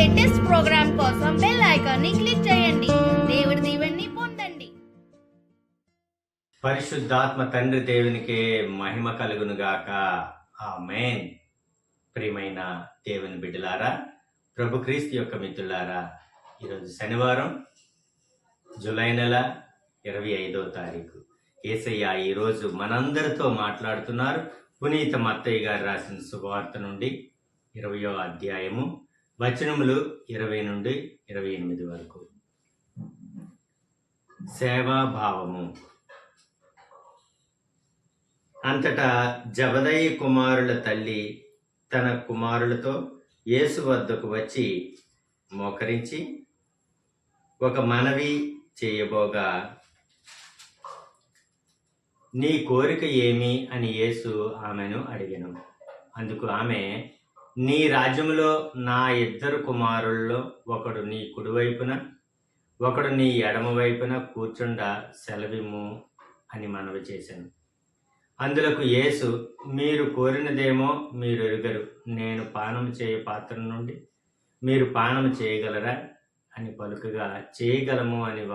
Latest programme కోసం bell icon ని click చేయండి. దేవుడి దీవెనని పొందండి. పరిశుద్ధాత్మ తండ్రి దేవునికే మహిమ కలుగును గాక. ఆమేన్. ప్రియమైన దేవుని బిడ్డలారా, ప్రభు క్రీస్తు యొక్క మిత్రులారా, ఈరోజు శనివారం, జూలై నెల 25వ తారీఖు. యేసయ్య ఈరోజు మనందరితో మాట్లాడుతున్నారు. పునీత మత్తయ్య గారు రాసిన శుభవార్త నుండి 20వ అధ్యాయము వచనములు 20 నుండి 28 వరకు. సేవాభావము. అంతటా జబదయి కుమారుల తల్లి తన కుమారులతో యేసు వద్దకు వచ్చి మోకరించి ఒక మనవి చేయబోగా, నీ కోరిక ఏమి అని యేసు ఆమెను అడిగెను. అందుకు ఆమె, నీ రాజ్యములో నా 2 కుమారుల్లో ఒకడు నీ కుడివైపున ఒకడు నీ ఎడమ వైపున కూర్చుండ సెలవిమ్ము అని మనవి చేశాను. అందులకు యేసు, మీరు కోరినదేమో మీరు ఎరుగరు. నేను పానము చేయ పాత్ర నుండి మీరు పానము చేయగలరా అని పలుకగా, చేయగలము అని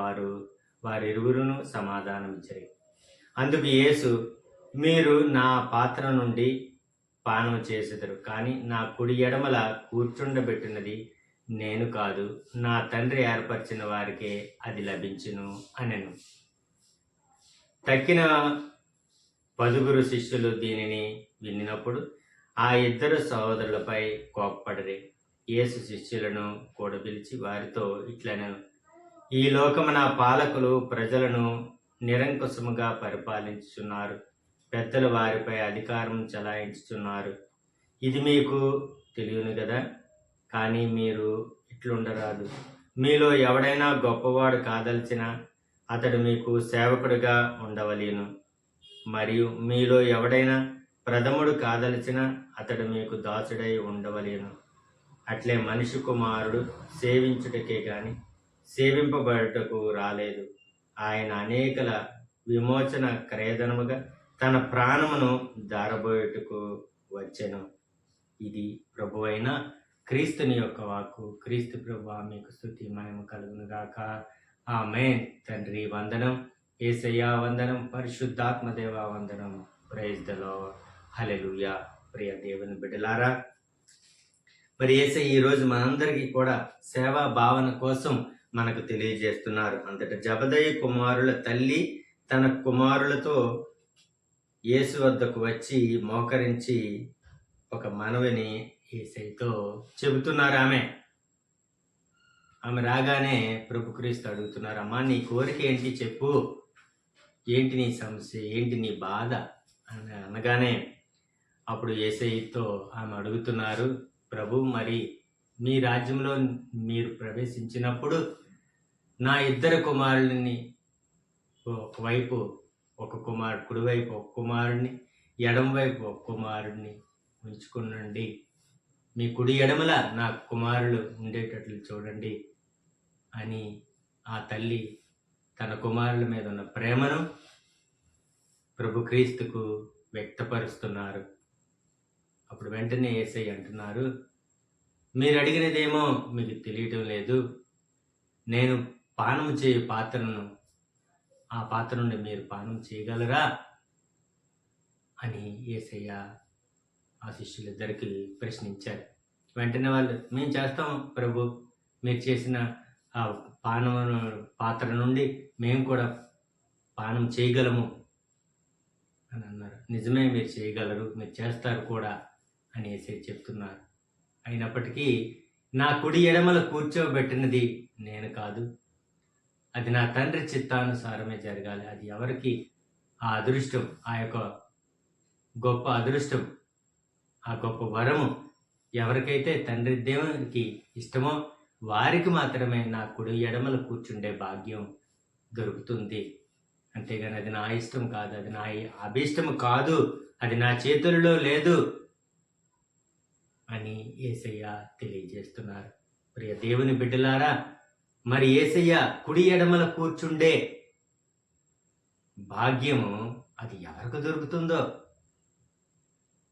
వారిరువురును సమాధానమిచ్చారు. అందుకు యేసు, మీరు నా పాత్ర నుండి పానము చేసెదరు, కానీ నా కుడి ఎడమల కూర్చుండబెట్టినది నేను కాదు, నా తండ్రి ఏర్పరిచిన వారికే అది లభించును అనెను. తక్కిన 10 శిష్యులు దీనిని వినినప్పుడు ఆ 2 సహోదరులపై కోప్పడిరి. యేసు శిష్యులను కూడబిలిచి వారితో ఇట్లనెను, ఈ లోకమున పాలకులు ప్రజలను నిరంకుశముగా పరిపాలించుచున్నారు. పెద్దలు వారిపై అధికారం చలాయించుచున్నారు. ఇది మీకు తెలియను కదా. కానీ మీరు ఇట్లుండరాదు. మీలో ఎవడైనా గొప్పవాడు కాదలిచినా అతడు మీకు సేవకుడిగా ఉండవలేను. మరియు మీలో ఎవడైనా ప్రథముడు కాదలిచినా అతడు మీకు దాసుడై ఉండవలేను. అట్లే మనిషి కుమారుడు సేవించుటకే గాని సేవింపబడుటకు రాలేదు. ఆయన అనేకల విమోచన క్రయధనముగా తన ప్రాణమును దారబోయుటకు వచ్చెను. ఇది ప్రభువైన క్రీస్తుని యొక్క వాక్కు. క్రీస్తు ప్రభువా, మీకు స్తుతి మహిమ కలుగును గాక. ఆమేన్. తండ్రి వందనం, యేసయ్యా వందనం, పరిశుద్ధాత్మ దేవా వందనం. Praise the lord. హల్లెలూయా. ప్రియ దేవుని బిడ్డలారా, మరి యేసయ్య ఈరోజు మనందరికీ కూడా సేవా భావన కోసం మనకు తెలియజేస్తున్నారు. అంతటా జబదయి కుమారుల తల్లి తన కుమారులతో యేసు వద్దకు వచ్చి మోకరించి ఒక మనవిని యేసయ్యతో చెబుతున్నారు. ఆమె రాగానే ప్రభు క్రీస్తు అడుగుతున్నారు, అమ్మా నీ కోరిక ఏంటి చెప్పు, ఏంటి నీ సమస్య, ఏంటి నీ బాధ అని అనగానే అప్పుడు యేసయ్యతో ఆమె అడుగుతున్నారు, ప్రభు మరి మీ రాజ్యంలో మీరు ప్రవేశించినప్పుడు నా 2 కుమారులని ఒకవైపు ఒక కుమారుడు, కుడివైపు ఒక కుమారుడిని, ఎడమ వైపు ఒక కుమారుడిని ఉంచుకునండి. మీ కుడి ఎడమల నా కుమారులు ఉండేటట్లు చూడండి అని ఆ తల్లి తన కుమారుల మీద ఉన్న ప్రేమను ప్రభు క్రీస్తుకు వ్యక్తపరుస్తున్నారు. అప్పుడు వెంటనే యేసయ్య అంటున్నారు, మీరు అడిగినదేమో మీకు తెలియటం లేదు. నేను పానం చేయు పాత్రను, ఆ పాత్ర నుండి మీరు పానం చేయగలరా అని యేసయ్య ఆ శిష్యులిద్దరికి ప్రశ్నించారు. వెంటనే వాళ్ళు, మేము చేస్తాం ప్రభు, మీరు చేసిన ఆ పానము పాత్ర నుండి మేము కూడా పానం చేయగలము అని అన్నారు. నిజమే, మీరు చేయగలరు, మీరు చేస్తారు కూడా అని యేసయ్య చెప్తున్నారు. అయినప్పటికీ నా కుడి ఎడమల కూర్చోబెట్టినది నేను కాదు, అది నా తండ్రి చిత్తానుసారమే జరగాలి. అది ఎవరికి ఆ అదృష్టం, ఆ యొక్క గొప్ప అదృష్టం, ఆ గొప్ప వరము ఎవరికైతే తండ్రి దేవునికి ఇష్టమో వారికి మాత్రమే నా కుడి ఎడమలు కూర్చుండే భాగ్యం దొరుకుతుంది. అంతేగాని అది నా ఇష్టం కాదు, అది నా అభిష్టం కాదు, అది నా చేతుల్లో లేదు అని యేసయ్య తెలియజేస్తున్నారు. ప్రియ దేవుని బిడ్డలారా, మరి యేసయ్య కుడి ఎడమల కూర్చుండే భాగ్యము అది ఎవరికి దొరుకుతుందో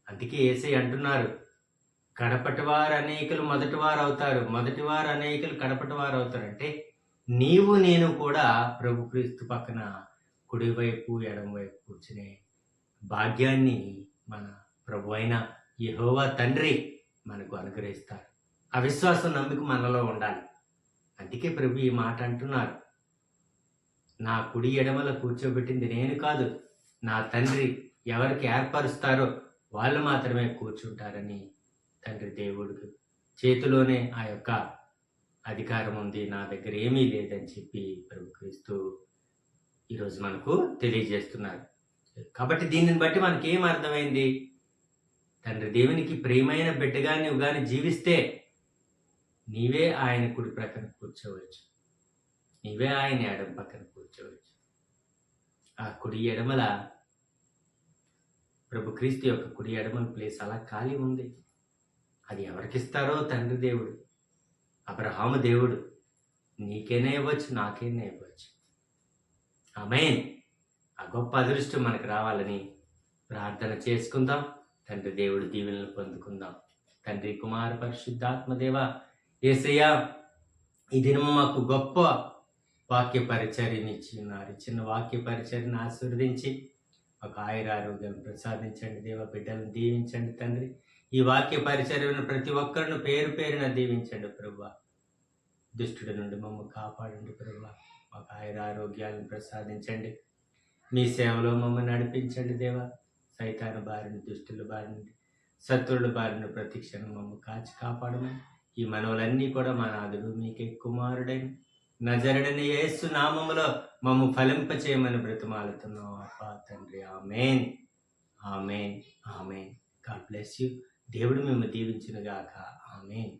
అందుకే యేసయ్య అంటున్నారు, కడపటి వారు అనేకులు మొదటి వారు అవుతారు, మొదటి వారు అనేకులు కడపటి వారు అవుతారు. అంటే నీవు నేను కూడా ప్రభు క్రీస్తు పక్కన కుడివైపు ఎడమవైపు కూర్చునే భాగ్యాన్ని మన ప్రభు అయిన యెహోవా తండ్రి మనకు అనుగ్రహిస్తారు. అవిశ్వాసం నమ్మిక మనలో ఉండాలి. అందుకే ప్రభు ఈ మాట అంటున్నారు, నా కుడి ఎడమల కూర్చోబెట్టింది నేను కాదు, నా తండ్రి ఎవరికి ఏర్పరుస్తారో వాళ్ళు మాత్రమే కూర్చుంటారని తండ్రి దేవుడికి చేతిలోనే ఆ యొక్క అధికారం ఉంది, నా దగ్గర ఏమీ లేదని చెప్పి ప్రభు క్రీస్తు ఈరోజు మనకు తెలియజేస్తున్నారు. కాబట్టి దీనిని బట్టి మనకి ఏం అర్థమైంది? తండ్రి దేవునికి ప్రియమైన బిడ్డగా నువ్వు కానీ జీవిస్తే నీవే ఆయన కుడి ప్రక్కన కూర్చోవచ్చు, నీవే ఆయన ఎడమ పక్కన కూర్చోవచ్చు. ఆ కుడి ఎడమల ప్రభు క్రీస్తు యొక్క కుడి ఎడమల ప్లేస్ అలా ఖాళీ ఉంది. అది ఎవరికిస్తారో తండ్రి దేవుడు, అబ్రహాము దేవుడు నీకేనే ఇవ్వచ్చు, నాకేనే ఇవ్వచ్చు. ఆమేన్. ఆ గొప్ప అదృష్టం మనకు రావాలని ప్రార్థన చేసుకుందాం. తండ్రి దేవుడు దీవెనలు పొందుకుందాం. తండ్రి కుమార పరిశుద్ధాత్మ దేవ యేసయ్యా, ఈ దినము మాకు గొప్ప వాక్య పరిచర్యని ఇచ్చిన్నారు. చిన్న వాక్య పరిచర్యను ఆశీర్వదించి ఒక ఆయురారోగ్యం ప్రసాదించండి దేవ. బిడ్డలను దీవించండి తండ్రి. ఈ వాక్య పరిచర్యను ప్రతి ఒక్కరిని పేరు పేరున దీవించండి ప్రభువా. దుష్టుడి నుండి మమ్మల్ని కాపాడండి ప్రభువా. మాకు ఆయురారోగ్యాలను ప్రసాదించండి. మీ సేవలో మమ్మల్ని నడిపించండి దేవా. సైతాను బారిన, దుష్టుల బారిన, శత్రువుల బారిన ప్రతి క్షణం మమ్మల్ని కాచి కాపాడమని ఈ మనవులన్నీ కూడా మా నాదుడు మీకే కుమారుడైన నజరుడైన యేసు నామములో మమ్ము ఫలింపచేయమని బ్రతిమాలుతున్నాం అప్పా తండ్రి. Amen, amen, amen. God bless you. దేవుడు మిమ్మల్ని దీవించును గాక. ఆమేన్.